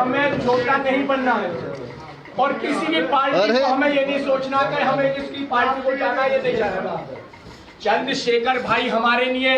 हमें छोटा नहीं बनना है और किसी भी पार्टी को हमें ये नहीं सोचना कि हमें किसकी पार्टी को जाना ये नहीं जाना। चंद्रशेखर भाई हमारे लिए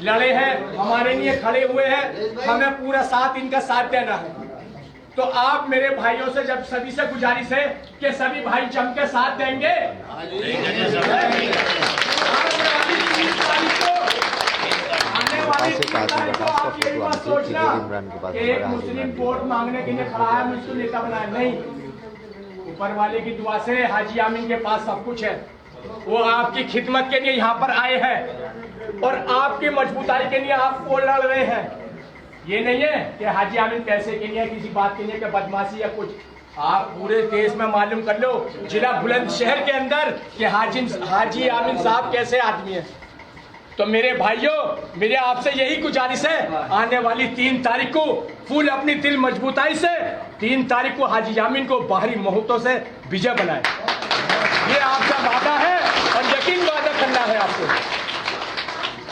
लड़े हैं, हमारे लिए खड़े हुए हैं, हमें पूरा साथ इनका साथ देना है। तो आप मेरे भाइयों से जब सभी से गुजारिश है कि सभी भाई जम के साथ देंगे। सोचना एक मुस्लिम वोट मांगने के लिए खड़ा है, मुझको नेता बनाया नहीं। ऊपर वाले की दुआ से हाजी आमीन के पास सब कुछ है, वो आपकी खिदमत के लिए यहाँ पर आए हैं और आपकी मजबूताई के लिए आप वो लड़ रहे हैं। ये नहीं है कि हाजी आमीन पैसे के लिए किसी बात के लिए कि बदमाशी या कुछ। आप पूरे देश में मालूम कर लो, जिला बुलंदशहर के अंदर कि हाजी आमीन साहब कैसे आदमी है। तो मेरे भाइयों, मेरे आपसे यही गुजारिश है, आने वाली 3 तारीख को फुल अपनी दिल मजबूताई से 3 तारीख को हाजी आमीन को बाहरी मोहब्बतों से विजय बनाए। ये आपका वादा है और यकीन वादा करना है आपको।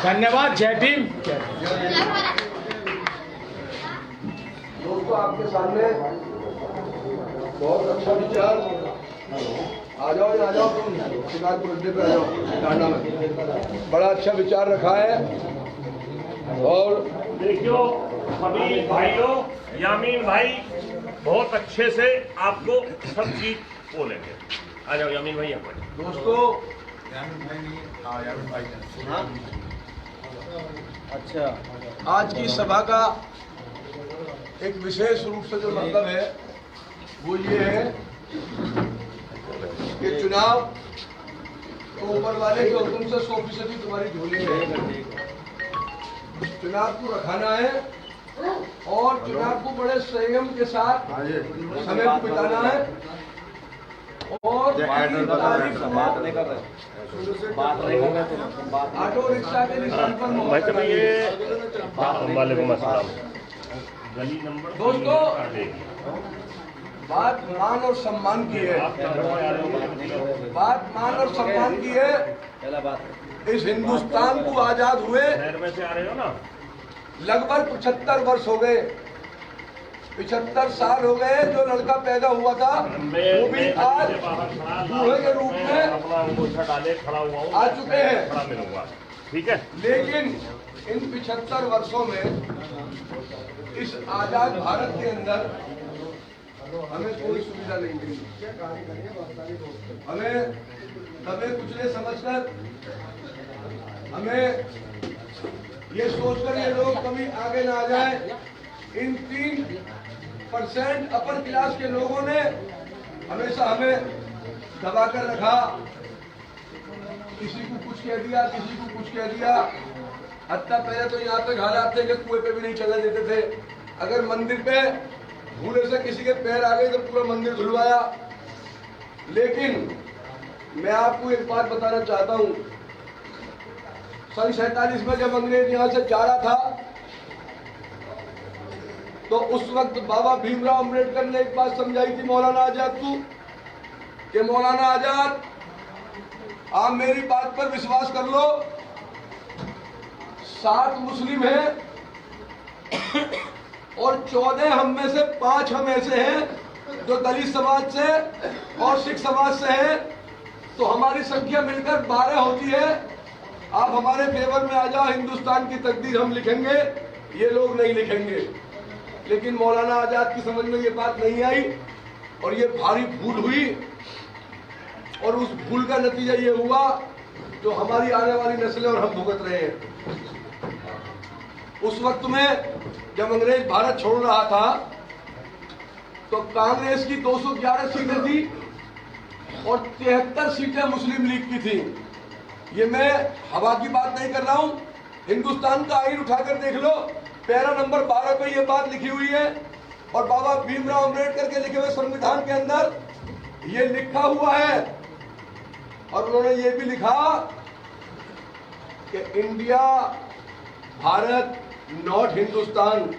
धन्यवाद। जय भीम। दोस्तों, आपके सामने बहुत अच्छा विचार। आ जाओ तुम शिकारपुर अड्डे पे आ जाओ, टांडा में बड़ा अच्छा विचार रखा है। और देखियो सभी भाइयों, यामीन भाई बहुत अच्छे से आपको सब चीज बोलेंगे। आ जाओ यामीन भाई यहाँ पर। दोस्तों, अच्छा, आज की सभा का एक विशेष रूप से जो मतलब है वो ये है कि चुनाव तो ऊपर वाले के हुक्म से 100% तुम्हारी झोली है। चुनाव को रखाना है और चुनाव को बड़े संयम के साथ समय को बिताना है। और ऑटो रिक्शा के निशान पर दोस्तों, बात मान और सम्मान की है। बात मान और सम्मान की है। इस हिंदुस्तान को आजाद हुए लगभग 75 वर्ष हो गए। 75 साल हो गए। जो लड़का पैदा हुआ था वो भी आज बूढ़े के रूप में आ चुके हैं। ठीक है, लेकिन इन 75 वर्षों में इस आजाद भारत के अंदर हमें कोई सुविधा नहीं मिली। हमें दबे कुचले समझकर, हमें ये सोचकर ये लोग कभी आगे ना आ जाए। इन 3% अपर क्लास के लोगों ने हमेशा हमें दबा कर रखा। किसी को कुछ कह दिया, किसी को कुछ कह दिया। हत्या पहले तो यहाँ तक हालात थे कि कुएं पे भी नहीं चलने देते थे। अगर मंदिर पे भूले से किसी के पैर आ गए तो पूरा मंदिर धुलवाया। लेकिन मैं आपको एक बात बताना चाहता हूँ, सन 47 में जब अंग्रेज यहाँ से जा रहा था तो उस वक्त बाबा भीमराव अम्बेडकर ने एक बात समझाई थी मौलाना आजाद को कि मौलाना आजाद, आप मेरी बात पर विश्वास कर लो। 7 मुस्लिम हैं और 14 हम में से 5 हम ऐसे हैं जो दलित समाज से और सिख समाज से हैं। तो हमारी संख्या मिलकर 12 होती है। आप हमारे फेवर में आ जाओ, हिंदुस्तान की तकदीर हम लिखेंगे, ये लोग नहीं लिखेंगे। लेकिन मौलाना आजाद की समझ में ये बात नहीं आई और ये भारी भूल हुई। और उस भूल का नतीजा ये हुआ जो हमारी आने वाली नस्लें और हम भुगत रहे हैं। उस वक्त में जब अंग्रेज भारत छोड़ रहा था तो कांग्रेस की 211 सीटें थी और 73 सीटें मुस्लिम लीग की थी। ये मैं हवा की बात नहीं कर रहा हूं, हिंदुस्तान का आईन उठाकर देख लो, पैरा नंबर 12 पे ये बात लिखी हुई है। और बाबा भीमराव अम्बेडकर के लिखे हुए संविधान के अंदर ये लिखा हुआ है। और उन्होंने ये भी लिखा कि इंडिया, भारत, नॉट हिंदुस्तान।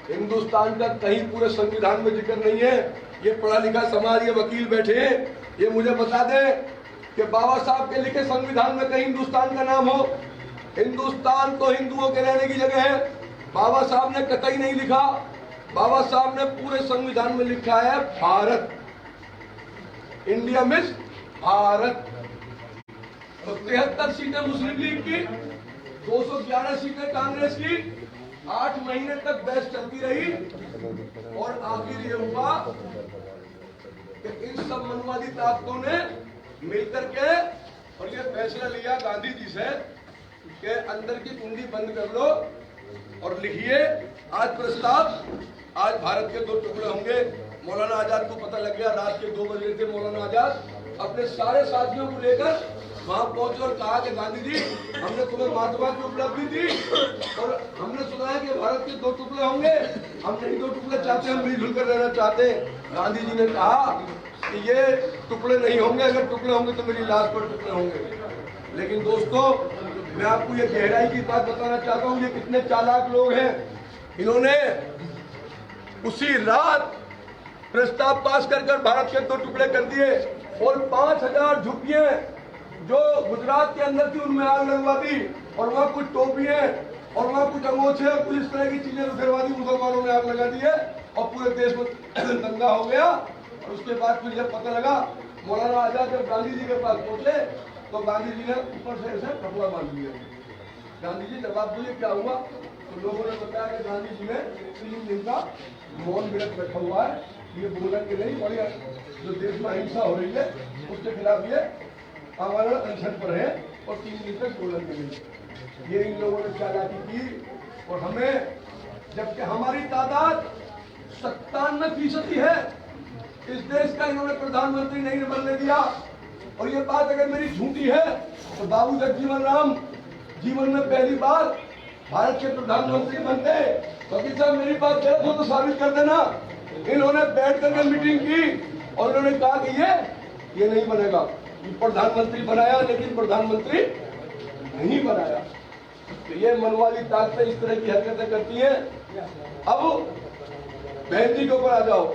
हिंदुस्तान का कहीं पूरे संविधान में जिक्र नहीं है। ये पढ़ा लिखा समाज, ये वकील बैठे, ये मुझे बता दें कि बाबा साहब के लिखे संविधान में कहीं हिंदुस्तान का नाम हो। हिंदुस्तान तो हिंदुओं के रहने की जगह है। बाबा साहब ने कतई नहीं लिखा बाबा साहब ने पूरे संविधान में लिखा है भारत, इंडिया मीन्स भारत। तो 73 सीटें मुस्लिम लीग की, 211 सीटें कांग्रेस की। 8 महीने तक बहस चलती रही और आखिर ये हुआ कि इन सब मनवादी ताकतों ने मिलकर के और ये फैसला लिया गांधी जी से कि अंदर की कुंडी बंद कर लो और लिखिए आज प्रस्ताव, आज भारत के 2 टुकड़े होंगे। मौलाना आजाद को पता लग गया, रात के 2 बजे थे मौलाना आजाद अपने सारे साथियों को लेकर वहां पहुंचे और कहा कि गांधी जी, हमने तुम्हें महात्मा की उपलब्धि दी और हमने सुना है कि भारत के 2 टुकड़े होंगे, हम नहीं 2 टुकड़े चाहते, हम मिलजुल कर रहना चाहते हैं। गांधी जी ने कहा कि ये टुकड़े नहीं होंगे, अगर टुकड़े होंगे तो मेरी लाश पर टुकड़े होंगे। लेकिन दोस्तों, मैं आपको ये गहराई की बात बताना चाहता हूँ, ये कितने चालाक लोग हैं। इन्होंने उसी रात प्रस्ताव पास कर भारत के 2 टुकड़े कर दिए और 5000 झुग्गियां जो गुजरात के अंदर थी उनमें आग लगवा दी और वहाँ कुछ टोपियां और वहाँ कुछ अंगोछे कुछ इस तरह की चीजें उखड़वा दी, मुसलमानों ने आग लगा दी है और पूरे देश में दंगा हो गया। और उसके बाद फिर जब पता लगा, मौलाना आजाद जब गांधी जी के पास पहुंचे तो गांधी जी ने ऊपर से ऐसे कपड़ा बांध दिया। गांधी जी जवाब दिए क्या हुआ, तो लोगों ने बताया कि गांधी जी ने 3 दिन का मौन व्रत रखा हुआ है, ये बोलेंगे नहीं और जो देश में अहिंसा हो रही है उसके खिलाफ ये हमारा अनशन पर है और 3 दिन तक बोलेंगे नहीं। ये इन लोगों ने चालाकी की और हमें, जबकि हमारी तादाद 97% है, इस देश का इन्होंने प्रधानमंत्री नहीं बनने दिया। और ये बात अगर मेरी झूठी है तो बाबू जगजीवन राम जीवन में पहली बार भारत के प्रधानमंत्री बनते। कभी साहब मेरी बात गलत हो तो साबित कर देना। इन्होंने बैठ करके मीटिंग की और इन्होंने कहा कि ये नहीं बनेगा, प्रधानमंत्री बनाया लेकिन प्रधानमंत्री नहीं बनाया। तो ये मनवादी ताकतें इस तरह की हरकतें करती हैं। अब बहन जी के ऊपर आ जाओ।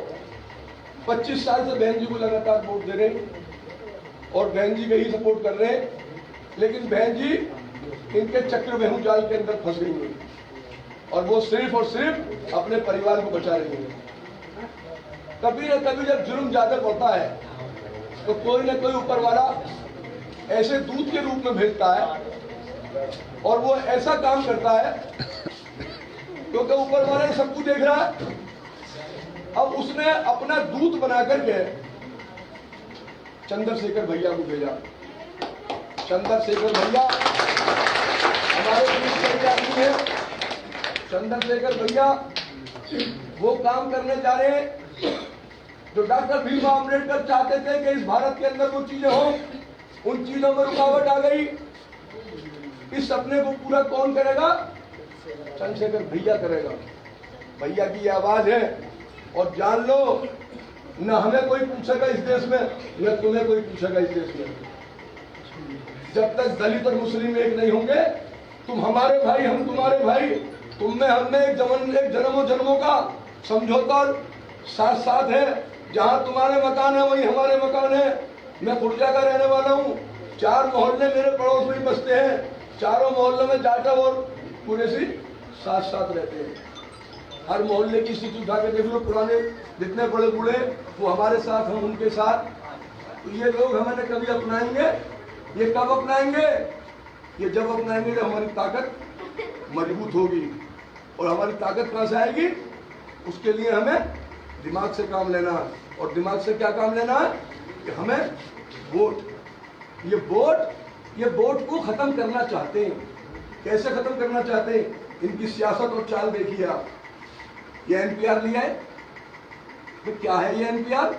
25 साल से बहन जी को लगातार वोट दे रहे और बहन जी का ही सपोर्ट कर रहे हैं, लेकिन बहन जी इनके चक्रव्यूह जाल के अंदर फंस गई है और वो सिर्फ और सिर्फ अपने परिवार को बचा रही है। कभी न कभी जब जुर्म ज्यादा बढ़ता है तो कोई न कोई ऊपर वाला ऐसे दूत के रूप में भेजता है और वो ऐसा काम करता है क्योंकि ऊपर वाला सब कुछ देख रहा है। अब उसने अपना दूत बना करके चंद्रशेखर भैया को भेजा। चंद्रशेखर भैया हमारे देश के आदमी है। चंद्रशेखर भैया वो काम करने जा रहे हैं जो डॉक्टर भीम अम्बेडकर चाहते थे कि इस भारत के अंदर वो चीजें हो, उन चीजों में रुकावट आ गई। इस सपने को पूरा कौन करेगा? चंद्रशेखर भैया करेगा। भैया की आवाज है और जान लो, न हमें कोई पूछेगा इस देश में, न तुम्हें कोई पूछेगा इस देश में। जब तक दलित और मुस्लिम एक नहीं होंगे, तुम हमारे भाई हम तुम्हारे भाई, तुम में हम में एक जन्मों जन्मों का समझौता साथ साथ है। जहां तुम्हारे मकान है वहीं हमारे मकान है। मैं खुर्जा का रहने वाला हूँ। 4 मोहल्ले मेरे पड़ोस में बसते हैं। चारों मोहल्लों में जाटा और कुरैशी साथ साथ रहते हैं। हर मोहल्ले की स्थिति उठा के देख लो, पुराने जितने बड़े बूढ़े वो हमारे साथ, हम उनके साथ। तो ये लोग हमें कभी अपनाएंगे? ये कब अपनाएंगे? ये जब अपनाएंगे जब हमारी ताकत मजबूत होगी। और हमारी ताकत कहाँ से आएगी? उसके लिए हमें दिमाग से काम लेना है। और दिमाग से क्या काम लेना है? कि हमें वोट, ये वोट को खत्म करना चाहते हैं। कैसे खत्म करना चाहते हैं? इनकी सियासत और चाल देखिए आप। ये एनपीआर लिया है, तो क्या है ये एनपीआर?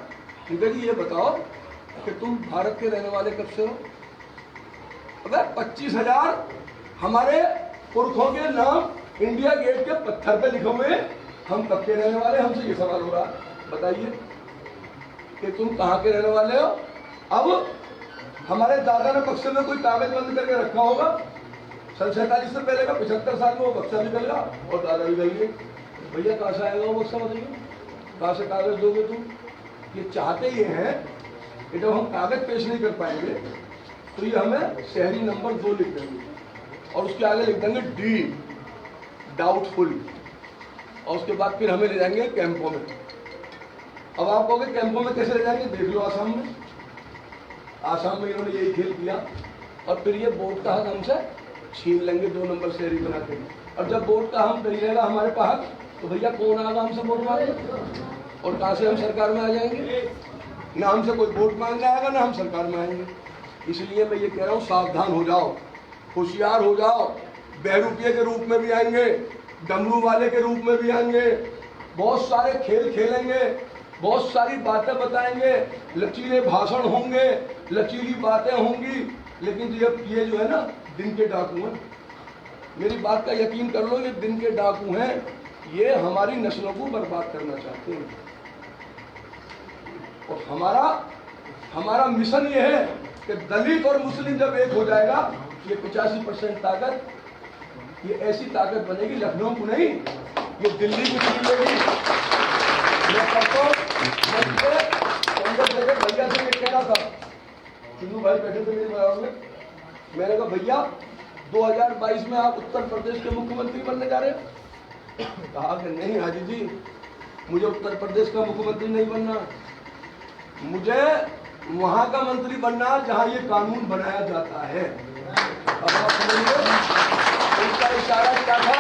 इनका जी ये बताओ कि तुम भारत के रहने वाले कब से हो? अगर 25,000 हमारे पुरखों के नाम इंडिया गेट के पत्थर पे लिखे हुए, हम कब के रहने वाले? हमसे ये सवाल हो रहा है। बताइए कि तुम कहाँ के रहने वाले हो? अब हमारे दादा ने बक्से में कोई कागज बंद करके रखा होगा। 47 से पहले का 75 साल में वो बक्सा निकल गया और दादा भी गई। भैया कहाँ से आएगा वो बक्सा? बताइए कहाँ से कागज दोगे तुम? ये चाहते ये हैं कि जब हम कागज पेश नहीं कर पाएंगे तो ये हमें शहरी नंबर 2 लिख देंगे और उसके आगे लिख देंगे डी, डाउटफुल। और उसके बाद फिर हमें ले जाएंगे कैंपों में। अब आप कहोगे कैंपों में कैसे ले जाएंगे? देख लो आसाम में। आसाम में इन्होंने यही खेल किया और फिर ये वोट का हक हमसे छीन लेंगे 2 नंबर शहरी बना के। और जब वोट का हम नहीं रहेगा हमारे पास तो भैया कौन आएगा हमसे वोट मांगे? और कहाँ से हम सरकार में आ जाएंगे? ना हमसे कोई वोट मांगने आएगा ना हम सरकार में आएंगे। इसलिए मैं ये कह रहा हूँ, सावधान हो जाओ, होशियार हो जाओ। बहरूपिये के रूप में भी आएंगे, डमरू वाले के रूप में भी आएंगे, बहुत सारे खेल खेलेंगे, बहुत सारी बातें बताएंगे, लचीले भाषण होंगे, लचीली बातें होंगी। लेकिन ये जो है ना दिन के डाकू हैं, मेरी बात का यकीन कर लो, ये दिन के डाकू हैं। ये हमारी नस्लों को बर्बाद करना चाहते हैं। और हमारा मिशन ये है कि दलित और मुस्लिम जब एक हो जाएगा, ये 85% ताकत, ये ऐसी ताकत बनेगी लखनऊ को नहीं, ये दिल्ली को छीन लेगी। मैं परसों चंद्रशेखर भैया से ये कह रहा था, चिन्नू भाई बैठे थे मेरे बराबर में, मैंने कहा भैया 2022 में आप उत्तर प्रदेश के मुख्यमंत्री बनने जा रहे हैं? कहा कि नहीं हाजी जी, मुझे उत्तर प्रदेश का मुख्यमंत्री नहीं बनना, मुझे वहां का मंत्री बनना जहां ये कानून बनाया जाता है। अब आप समझिए उनका इशारा क्या था?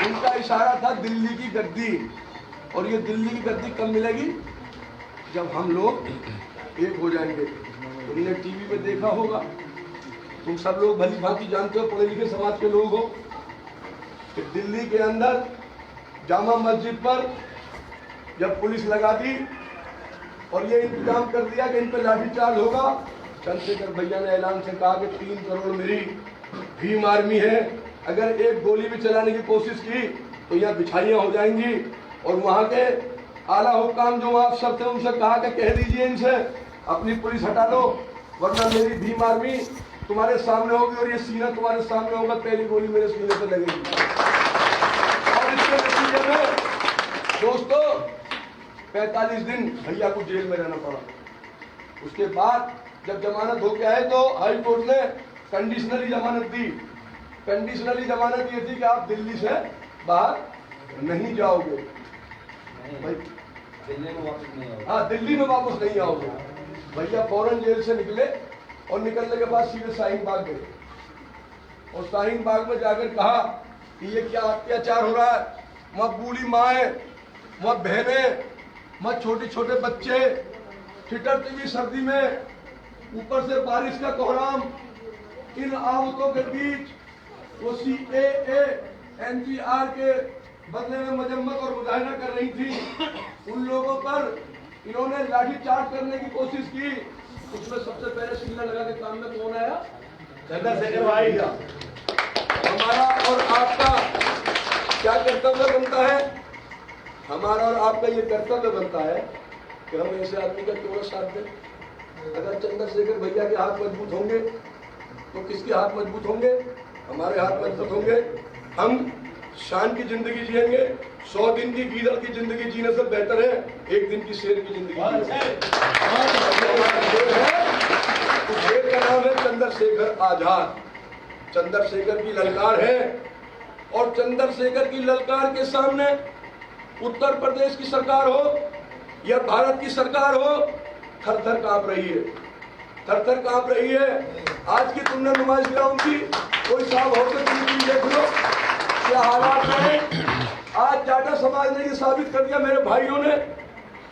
उनका इशारा था दिल्ली की गद्दी। और ये दिल्ली की गद्दी कब मिलेगी? जब हम लोग एक हो जाएंगे। तुमने टीवी पे देखा होगा, तुम सब लोग भली भांति जानते हो, पढ़े लिखे समाज के लोग हो, कि दिल्ली के अंदर जामा मस्जिद पर जब पुलिस लगा दी और ये इंतजाम कर दिया कि इन पर लाठीचार्ज होगा, चंद्रशेखर भैया ने ऐलान से कहा कि 3 करोड़ मेरी भीम आर्मी है, अगर एक गोली भी चलाने की कोशिश की तो यहाँ बिछाइयाँ हो जाएंगी। और वहाँ के आला हुक्काम जो अफसर थे उनसे कहा कि कह दीजिए इनसे अपनी पुलिस हटा दो, वरना मेरी भीम आर्मी तुम्हारे सामने होगी और ये सीना तुम्हारे सामने होगा, पहली गोली मेरे सीने से लगेगी। और इसके नतीजे में दोस्तों 45 दिन भैया को जेल में रहना पड़ा। उसके बाद जब जमानत हो गया है तो हाई कोर्ट ने कंडीशनली जमानत दी। कंडीशनली जमानत ये थी कि आप दिल्ली से बाहर नहीं जाओगे भाई, दिल्ली में वापस नहीं आओगे। हाँ, दिल्ली में वापस नहीं आओगे। भैया फौरन जेल से निकले और निकलने के बाद सीधे शाहीन बाग गए और शाहीन बाग में जाकर कहा कि ये क्या अत्याचार हो रहा है, वहाँ बूढ़ी माएँ, वहाँ बहनें, वहाँ छोटे छोटे बच्चे ठिठुरती हुई सर्दी में, ऊपर से बारिश का कोहराम, इन आफतों के बीच वो CAA NPR के बदले में मजम्मत और मुजाहिरा कर रही थी। उन लोगों पर इन्होंने लाठीचार्ज करने की कोशिश की। उसमें सबसे पहले सिल्ला लगा के काम में कौन आया? चंद्रशेखर भाई। हमारा और आपका क्या कर्तव्य बनता है? हमारा और आपका ये कर्तव्य बनता है कि हम ऐसे आदमी का क्यों साथ दें। अगर चंद्रशेखर भैया के हाथ मजबूत होंगे तो किसके हाथ मजबूत होंगे? हमारे हाथ मजबूत होंगे। हम शान की जिंदगी जिएंगे। 100 दिन की गीदड़ की जिंदगी जीने से बेहतर है 1 दिन की शेर की जिंदगी। शेर का नाम है चंद्रशेखर आजाद। चंद्रशेखर की ललकार है और चंद्रशेखर की ललकार के सामने उत्तर प्रदेश की सरकार हो या भारत की सरकार हो, थर थर कांप रही है, थर थर कांप रही है। आज की तुमने नुमाइश ग्राउंड की, कोई साहब हो तो तुम देख लो क्या हालात है। आज जाटा समाज ने ये साबित कर दिया, मेरे भाइयों ने,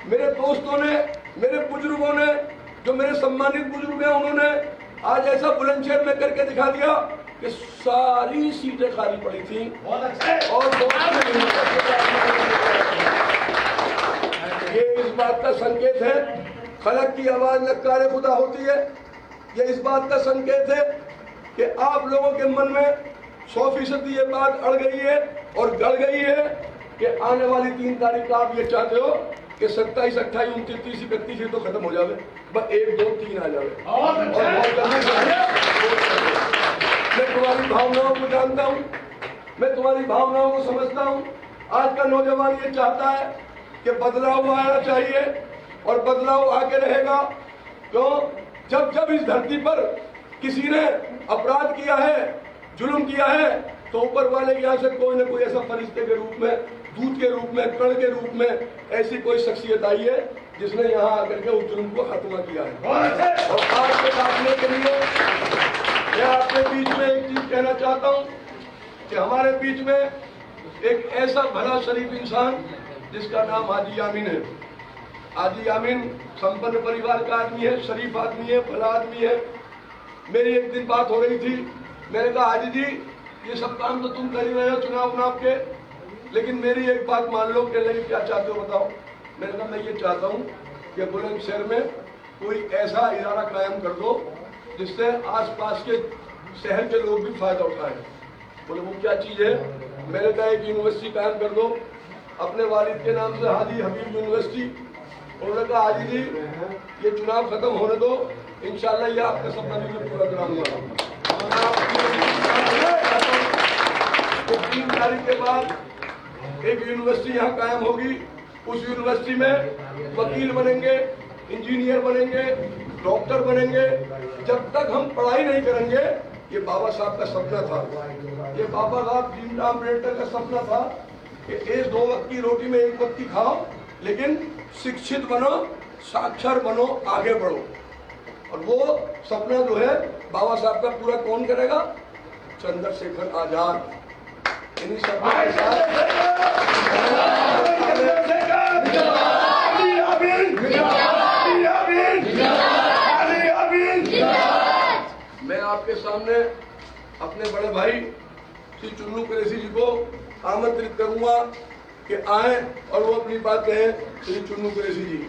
मेरे दोस्तों ने, मेरे बुजुर्गों ने, जो मेरे सम्मानित बुजुर्ग हैं, उन्होंने आज ऐसा बुलंदशहर में करके दिखा दिया कि सारी सीटें खाली पड़ी थी और ये इस बात का संकेत है, खलक की आवाज ललकारे खुदा होती है। ये इस बात का संकेत है कि आप लोगों के मन में 100% ये बात अड़ गई है और गड़ गई है कि आने वाली 3 तारीख का आप ये चाहते हो कि 27, 28, 29, 30, 31 ये तो खत्म हो जावे, बस 1, 2, 3 आ जावे। और मैं तुम्हारी भावनाओं को जानता हूँ, मैं तुम्हारी भावनाओं को समझता हूँ। आज का नौजवान ये चाहता है कि बदलाव आना चाहिए और बदलाव आके रहेगा। क्यों? जब जब इस धरती पर किसी ने अपराध किया है, जुल्म किया है, तो ऊपर वाले के यहाँ से कोई ना कोई ऐसा फरिश्ते के रूप में, दूत के रूप में, कण के रूप में ऐसी कोई शख्सियत आई है जिसने यहाँ आकर के उस जुल्म को खत्म किया है। और आज के साधने के लिए मैं आपके बीच में एक चीज कहना चाहता हूँ कि हमारे बीच में एक ऐसा भला शरीफ इंसान जिसका नाम हाजी यामीन है। हाजी यामीन संपन्न परिवार का आदमी है, शरीफ आदमी है, भला आदमी है। मेरी एक दिन बात हो रही थी, मैंने कहा हाजी जी ये सब काम तो तुम कर ही रहे हो चुनाव के, लेकिन मेरी एक बात मान लो। कहने लगे क्या चाहते हो बताओ। मैंने कहा मैं ये चाहता हूँ कि बुलंदशहर में कोई ऐसा इदारा कायम कर दो जिससे आसपास के शहर के लोग भी फायदा उठाएं। बोले वो क्या चीज़ है। मैंने कहा एक यूनिवर्सिटी कायम कर दो अपने वालिद के नाम से, हाजी हबीब यूनिवर्सिटी। उन्होंने कहा हाजी जी ये चुनाव खत्म होने दो, इंशाल्लाह ये आपका सपना भी मैं पूरा कराऊंगा। 3 तारीख के बाद एक यूनिवर्सिटी यहाँ कायम होगी। उस यूनिवर्सिटी में वकील बनेंगे, इंजीनियर बनेंगे, डॉक्टर बनेंगे। जब तक हम पढ़ाई नहीं करेंगे, ये बाबा साहब का सपना था, ये बाबा साहब भीमराव अम्बेडकर का सपना था कि एक 2 वक्त की रोटी में 1 वक्त की खाओ, लेकिन शिक्षित बनो, साक्षर बनो, आगे बढ़ो। और वो सपना जो है बाबा साहब का पूरा कौन करेगा? चंद्रशेखर आजाद। इन्हीं सपनों के साथ मैं आपके सामने अपने बड़े भाई श्री चुन्नू कुरैशी जी को आमंत्रित करूंगा कि आए और वो अपनी बात कहें। श्री चुन्नू कुरैशी जी।